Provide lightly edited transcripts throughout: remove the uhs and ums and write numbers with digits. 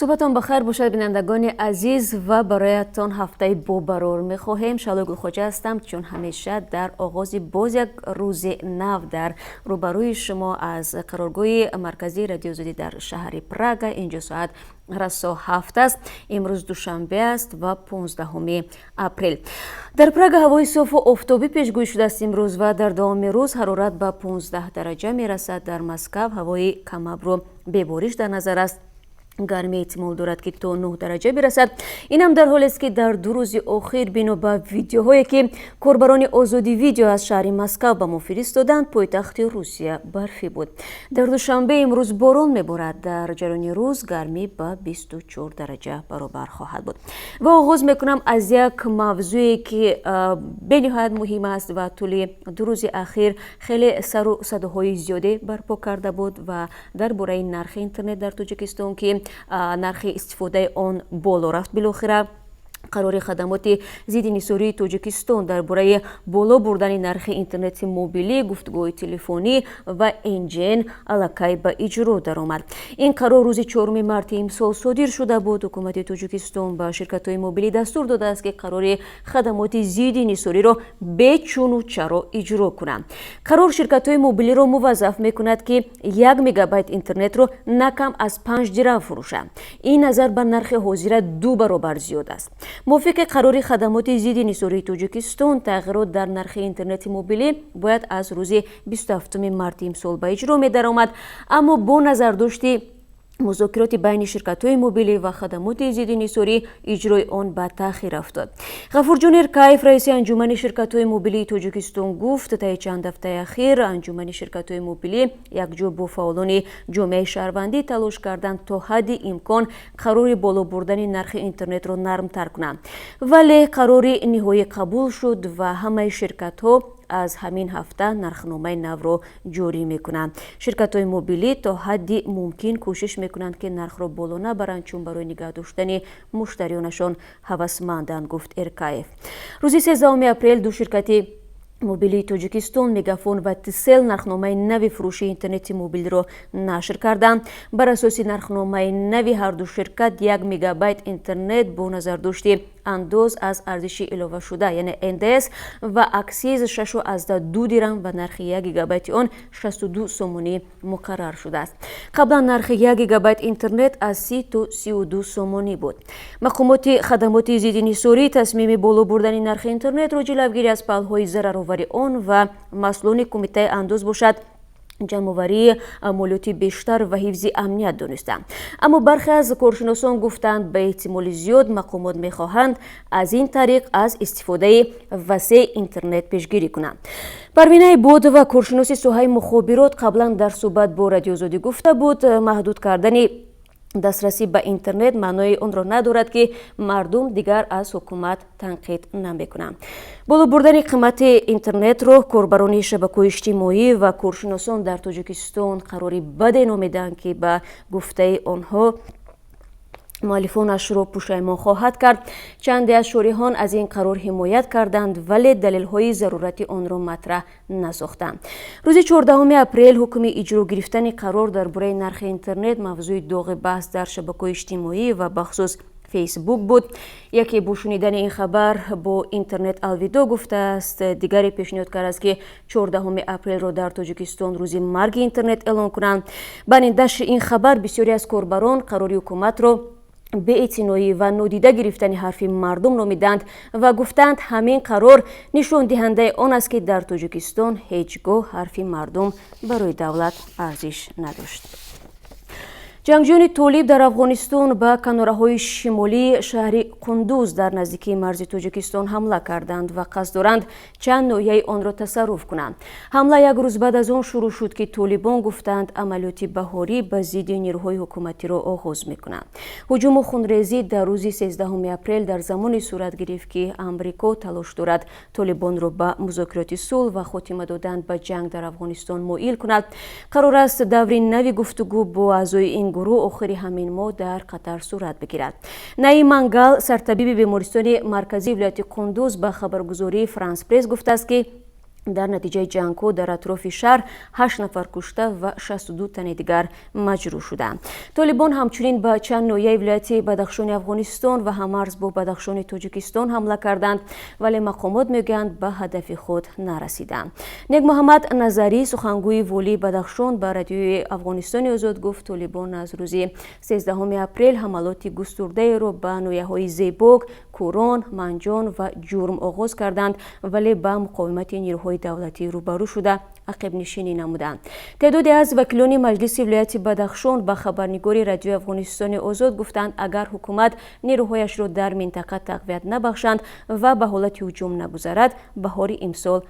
صبحتان بخیر باشد بینندگان عزیز و برایتان هفته بابرار میخواهیم. شالوگل خوجه هستم چون همیشه در آغاز باز یک روز نو در روبروی شما از قرارگاه مرکزی رادیو زدی در شهر پراگ. اینجا ساعت رسا 7 است. امروز دوشنبه است و 15 اپریل. در پراگ هوای صاف و آفتابی پیشگویی شده است امروز و در دوام روز حرارت به 15 درجه میرسد. در مسکو هوای کم ابر بی بارش در نظر است. گرمی احتمال دارد که تا 9 درجه برسد. این هم در حالی است که در 2 روز اخیر بنا به ویدیوهایی که کاربران آزادی ویدیو از شهر مسکو به ما فرستادند، پایتخت روسیه برفی بود. در دوشنبه امروز باران میبارد. در جریان روز گرمی به 24 درجه برابر خواهد بود. و آغاز میکنم از یک موضوعی که به نهایت مهم است و طول 2 روز اخیر خیلی سر و صداهای زیاده برپا کرده بود و درباره نرخ اینترنت در تاجیکستان که نرخ استفاده آن بالا رفت. بالاخره قرار خدمات ضد انحصاری تاجیکستان درباره بالا بردن نرخ اینترنت موبیلی، گفتگوی تلفنی و انجین الکی به اجرا درآمد. این قرار روز 4 مارس امسال صادر شده بود. حکومت تاجیکستان به شرکت‌های موبیلی دستور داده است که قرار خدمات ضد انحصاری را به چون و چرا اجرا کنند. قرار شرکت‌های موبیلی را موظف می‌کند که 1 مگابایت اینترنت را نه کم از 5 درهم فروشند. این نظر به نرخ حاضر 2 برابر زیاد است. موافق قرار خدمات ضد انحصاری تاجیکستان، تغییرات در نرخ اینترنت موبیلی باید از روز 27 مارس امسال به اجرا می درآمد، اما با نظر داشتی مذاکرات بین شرکت‌های موبیلی و خدمات ضد انحصاری اجرای آن به تأخیر افتاد. غفورجان ارکایف رئیس انجمن شرکت‌های موبیلی تاجیکستان گفت طی چند هفته اخیر انجمن شرکت‌های موبیلی یکجا با فعالان جامعه شهروندی تلاش کردند تا حد امکان قرار بالا بردن نرخ اینترنت را نرم‌تر کنند، ولی قرار نهایی قبول شد و همه شرکت‌ها از همین هفته نرخنامه نو را جاری میکنند. شرکت‌های موبیلی تا حدی ممکن کوشش میکنند که نرخ را بالا نبرند، چون برای نگه داشتن مشتریانشان هوسمندند، گفت ارکایف. روز 13 اپریل دو شرکت موبیلی تاجیکستان، مگافون و تسل، نرخنامه نوی فروش اینترنت موبیل را نشر کردند. بر اساس نرخنامه نوی هر دو شرکت 1 مگابایت اینترنت با نظر داشته انداز از ارزش علاوه شده یعنی NDS و اکسیز 6.2 درهم و نرخ 1 گیگابایت آن 62 سومانی مقرر شده است. قبلا نرخ 1 گیگابایت اینترنت از 30 تا 32 سومانی بود. مقامات خدمات ضد انحصاری تصمیم بالا بردن نرخ اینترنت را جلوگیری از پل‌های ضررآور آن و مسئولان کمیته انداز باشد جمع‌آوری مالیاتی بیشتر و حفظ امنیت دانستند. اما برخی از کارشناسان گفتند به احتمال زیاد مقامات می‌خواهند از این طریق از استفاده وسیع اینترنت پیشگیری کنند. پروینه بود و کارشناس ساحه مخابرات قبلا در صحبت با رادیو زدی گفته بود محدود کردن دسترسی به اینترنت معنای آن را ندارد که مردم دیگر از حکومت تنقید نمی‌کنند. بالا بردن قیمت اینترنت را کاربران شبکه‌های اجتماعی و کارشناسان در تاجیکستان قراری بد نامیدند که به گفته آنها مؤلفانش را پشیمان خواهد کرد. چندی از شارحان از این قرار حمایت کردند ولی دلیل‌های ضرورت آن را مطرح نساختند. روز 14 اپریل حکم اجرا گرفتن قرار درباره نرخ اینترنت موضوع داغ بحث در شبکه‌های اجتماعی و بخصوص فیسبوک بود. یکی با شنیدن این خبر با اینترنت الوداع گفته است. دیگری پیشنهاد کرد است که 14 اپریل را در تاجیکستان روز مرگ اینترنت اعلام کنند. بعد نشر این خبر بسیاری از کاربران قراری حکومت را به اعتنایی و نادیده گرفتن حرف مردم نامیدند و گفتند همین قرار نشان دهنده آن است که در تاجیکستان هیچگاه حرف مردم برای دولت ارزش نداشت. جنگجویان طالب در افغانستان به کناره‌های شمالی شهر قندوز در نزدیکی مرز تاجیکستان حمله کردند و قصد دارند چند ناحیه آن را تصرف کنند. حمله یک روز بعد از آن شروع شد که طالبان گفتند عملیات بهاری به ضد نیروهای حکومتی را آغاز می‌کنند. هجوم و خونریزی در روز 13 اپریل در زمانی صورت گرفت که آمریکا تلاش دارد طالبان را به مذاکرات صلح و خاتمه دادن به جنگ در افغانستان مایل کند. قرار است دور نوی گفتگو با اعضای این گروه آخر همین ماه در قطر صورت بگیرد. نعیم منگل، سرطبیب بیمارستان مرکزی ولایت قندوز، به خبرگزاری فرانس پرس گفته است که در نتیجه جنگ‌ها در اطراف شهر 8 نفر کشته و 62 تن دیگر مجروح شدند. طالبان همچنین به چند ناحیه ولایت بدخشان افغانستان و هم‌مرز با بدخشان تاجیکستان حمله کردند ولی مقامات میگویند به هدف خود نرسیدند. نیک محمد نظری سخنگوی والی بدخشان به رادیوی افغانستان آزاد گفت طالبان از روز 13 اپریل حملات گسترده را به ناحیه‌های زیباک، کوران، منجان و جرم آغاز کردند ولی به مقاومت نیروهای دولتی روبرو شده عقب نشینی نمودند. تعدادی از وکیلان مجلس ولایت بدخشان به خبرنگار رادیو افغانستان آزاد گفتند اگر حکومت نیروهایش را در منطقه تقویت نبخشند و به حالت هجوم نگذارد، بهار امسال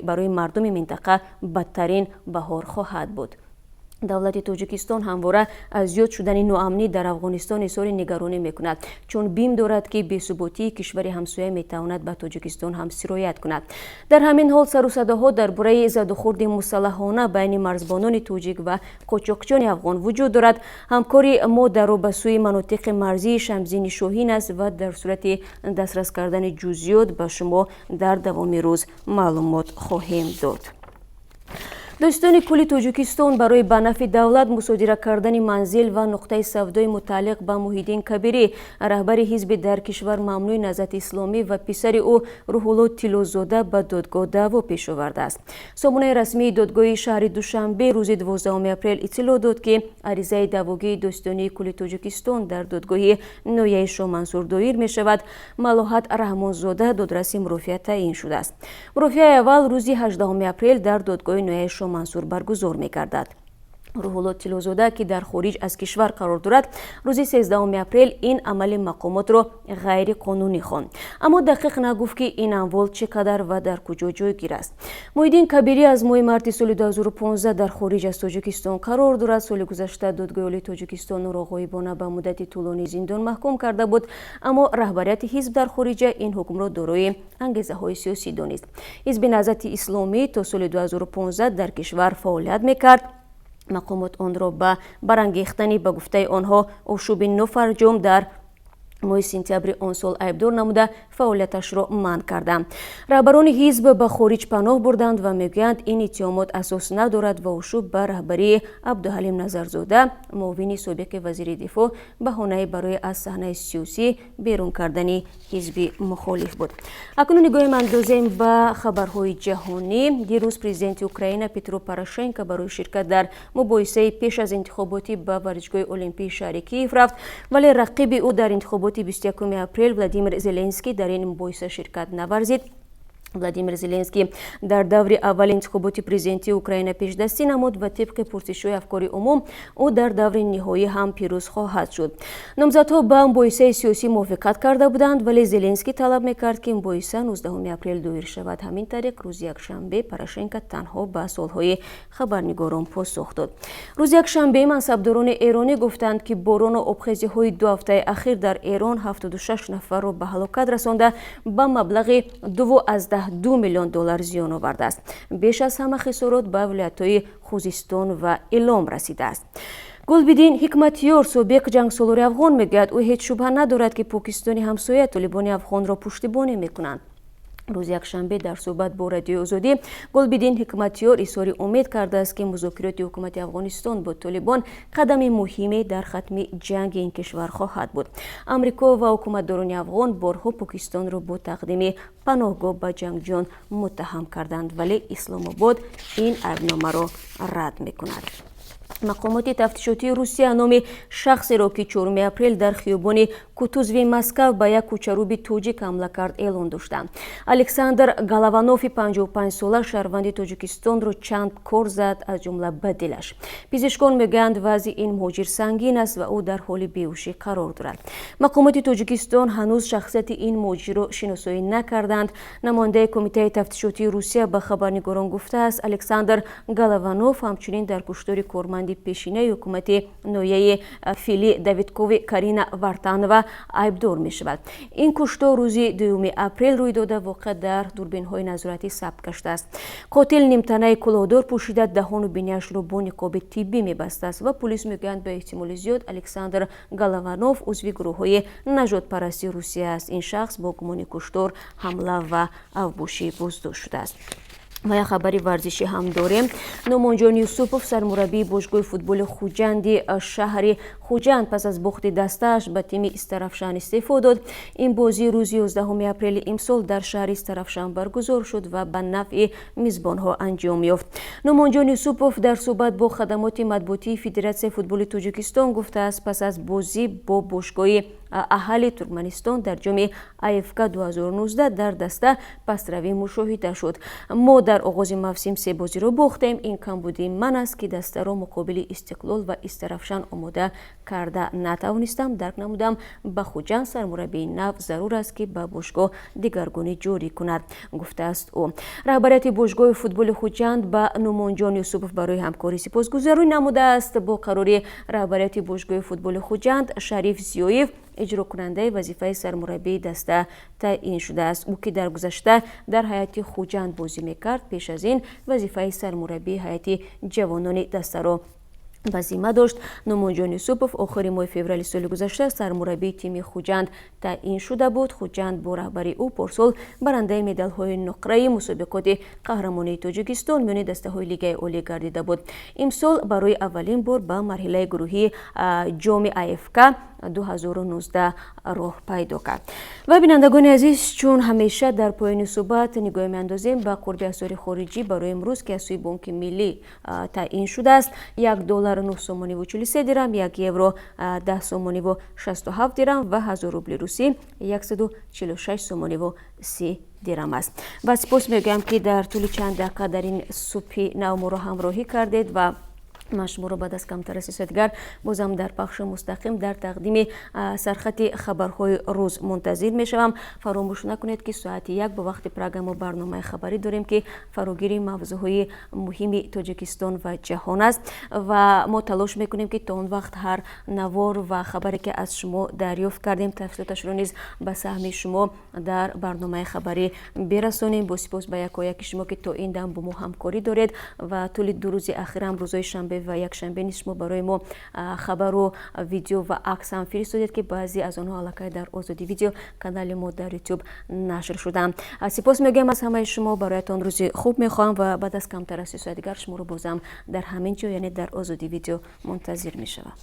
برای مردم منطقه بدترین بهار خواهد بود. دولت تاجیکستان همواره از زیاد شدن ناامنی در افغانستان اظهار نگرانی میکند چون بیم دارد که بی‌ثباتی کشور همسایه میتواند به تاجیکستان هم سرایت کند. در همین حال سر و صداها درباره زد و خورد مسلحانه بین مرزبانان تاجیک و قاچاقچیان افغان وجود دارد. همکاری ما در و به سوی مناطق مرزی شمزین شاهین است و در صورت دسترس کردن جزئیات به شما در دوام روز معلومات خواهیم داد. دوستان کل تاجیکستان برای به نفع دولت مصادره کردن منزل و نقطه سودای متعلق به محیدین کبیری رهبر حزب در کشور ممنوع نهضت اسلامی و پسر او روح الله طلازاده به دادگاه دعوا پیش آورده است. سامانه رسمی دادگاه شهر دوشنبه روز 12 اپریل اطلاع داد که عریضه دعواگی دوستانی کل تاجیکستان در دادگاه ناحیه شاه منصور دایر می شود. ملاحت رحمانزاده دادرس مرافعه تعیین شده است. مرافعه اول روز 18 اپریل در دادگاه ناحیه شاه منصور برگزار می‌گردد. روح الله طلازاده که در خارج از کشور قرار دارد روز 13 اپریل این عمل مقامات را غیر قانونی خواند، اما دقیق نگفت که این اموال چقدر و در کجا جایگیر است. محیدین کبیری از ماه مارس سال 2015 در خارج از تاجیکستان قرار دارد. سال گذشته دادگاه عالی تاجیکستان را غایبانه به مدت طولانی زندان محکوم کرده بود، اما رهبریت حزب در خارج این حکم را دارای انگیزه‌های سیاسی دانست. حزب نهضت اسلامی تا سال 2015 در کشور فعالیت می‌کرد. مقامات آن را به برانگیختن به گفته آنها آشوب نوفرجام در ماه سپتامبر آن سال عیبدار نموده فعالیتش را منع کردند. رهبران حزب به خارج پناه بردند و میگویند این اتهامات اساس ندارد و آشوب به رهبری عبدالحلیم نظرزاده معاون سابق وزیر دفاع بهانه برای از صحنه سیاسی بیرون کردن حزب مخالف بود. اکنون نگاه اندازیم به خبرهای جهانی. دیروز پرزیدنت اوکراین پترو پاروشنکو برای شرکت در مباحثه پیش از انتخاباتی به ورزشگاه المپیک شهر کیف رفت، ولی رقیب او در انتخابات 21 اپریل ولادیمیر زلنسکی در این مباحثه شرکت نورزید. ولادیمیر زلنسکی در دور اول انتخابات پرزیدنتی اوکراین پیشدستی نمود و طبق پرسش‌های افکار عموم او در دور نهایی هم پیروز خواهد شد. نامزدها به مباحثه سیاسی موافقت کرده بودند، ولی زلنسکی طلب می‌کرد که مباحثه 19 اپریل دایر شود. همین طریق روز یکشنبه پاروشنکو تنها به سوال‌های خبرنگاران پاسخ داد. روز یکشنبه منصبداران ایرانی گفتند که باران و آبخیزی‌های 2 هفته اخیر در ایران 76 نفر را به هلاکت رسانده به مبلغ 2.2 میلیون دلار زیان آورده است. بیش از همه خسارات به ولایت‌های خوزستان و ایلام رسیده است. گلبدین حکمتیار سابق جنگسالار افغان میگوید او هیچ شبهه ندارد که پاکستانی همسایه طالبان افغان را پشتیبانی میکنند. روز یکشنبه در صحبت با رادیو آزادی گلبدین حکمتیار اظهار امید کرده است که مذاکرات حکومت افغانستان با طالبان قدم مهمی در ختم جنگ این کشور خواهد بود. امریکا و حکومتداران افغان بارها پاکستان را با تقدیم پناهگاه به جنگجویان متهم کردند، ولی اسلام آباد این ایبنامه را رد میکند. مقامات تفتیشاتی روسیه نام شخصی را که 4 اپریل در خیابان کوتوزوی مسکو به یک کوچروب تاجیک حمله کرد اعلام داشتند. الکساندر گالوانوف 55 ساله شهروند تاجیکستان را چند کار زد، از جمله به دلش. پزشکان میگویند وضع این مهاجر سنگین است و او در حال بیهوشی قرار دارد. مقامات تاجیکستان هنوز شخصیت این مهاجر را شناسایی نکردند. نماینده کمیته تفتیشاتی روسیه به خبرنگاران گفته است الکساندر گالوانوف همچنین در کشتار کارمند پیشینه حکومت نویه فیلی دویدکوی کارینا وارتانوا عیبدار می شود. این کشتار روز 2 اپریل روی داده واقع در دوربین های نظارتی ثبت گشته است. قاتل نیمتنه کلاهدار پوشیده دهان و بینیش را با نقاب طبی می بسته است و پلیس میگویند به احتمال زیاد الکساندر گالوانوف عضو گروه های نژاد پرستی روسیه است. این شخص با گمان کشتار، حمله و افبوشی بازداشت شده است. و یک خبری ورزشی هم داریم. نومانجان یوسفوف سرمربی باشگاه فوتبال خوجند شهر خوجند پس از باخت دستش به تیم استرافشان استعفا داد. این بازی روز 11 اپریل امسال در شهر استرافشان برگزار شد و به نفع میزبانها انجام یافت. نومانجان یوسفوف در صحبت با خدمات مطبوعاتی فدراسیون فوتبال تاجیکستان گفته است پس از بازی با باشگاه اهل ترکمنستان در جام IFK 2019 در دسته پسروی مشاهده شد. ما در آغاز موسم 3 بازی را باختیم. این کمبودی من است که دسته را مقابل استقلال و استرافشان آماده کرده نتوانستم. درک نمودم به خوجند سرمربی نو ضرور است که به باشگاه دیگرگونی جاری کند، گفته است او. رهبریت باشگاه فوتبال خوجند به نومانجان یوسفوف برای همکاری سپاسگزاری نموده است. با قرار رهبریت باشگاه فوتبال خوجند شریف زیویف اجرا کننده وظیفه سرمربی دسته تعیین شده است. او که در گذشته در هیئت خوجند بازی میکرد، پیش از این وظیفه سرمربی هیئت جوانان دسته را به ذمه داشت. نومانجان یوسفوف آخر ماه فوریه سال گذشته سرمربی تیم خوجند تعیین شده بود. خوجند با رهبری او پارسال برنده مدال های نقره مسابقات قهرمانی تاجیکستان میان دسته های لیگ عالی گردیده بود. امسال برای اولین بار به مرحله گروهی جام IFK 2019 راه پیدا کرد. و بینندگان عزیز، چون همیشه در پایان صحبت نگاه میاندازیم به قرب اسعار خارجی برای امروز که از سوی بانک ملی تعیین شده است. $1 9 سومانی و 43 درم، 1 یورو 10 سومانی و 67 درم و 1000 روبل روسی 146 سومانی و 30 درم است. و سپاس میگم که در طول چند دقیقه در این صبح نو ما را همراهی کردید و من شما را بعد از کمتر از 30 دیگر بازم در پخش مستقیم در تقدیم سرخط خبرهای روز منتظر می شوم. فراموش نکنید که ساعت 1 به وقت پروگرام و برنامه خبری داریم که فراگیر موضوعهای مهم تاجیکستان و جهان است و ما تلاش میکنیم که تا اون وقت هر نوار و خبری که از شما دریافت کردیم تفصیلاتش را نیز به سهم شما در برنامه خبری برسانیم. با سپاس به یکایک شما که تا این دم با ما همکاری دارید و طول 2 روز اخیر هم روزهای شنبه و یک شنبه نیز شما برای ما خبر و ویدیو و عکس هم فرستادید که بعضی از آنها الکی در آزادی ویدیو کانال ما در یوتیوب نشر شدند. سپاس میگم از همه شما. برایتان روز خوب میخوام و بعد از کمتر از 30 ساعت دیگر شما رو بازم در همین جا یعنی در آزادی ویدیو منتظر میشوم.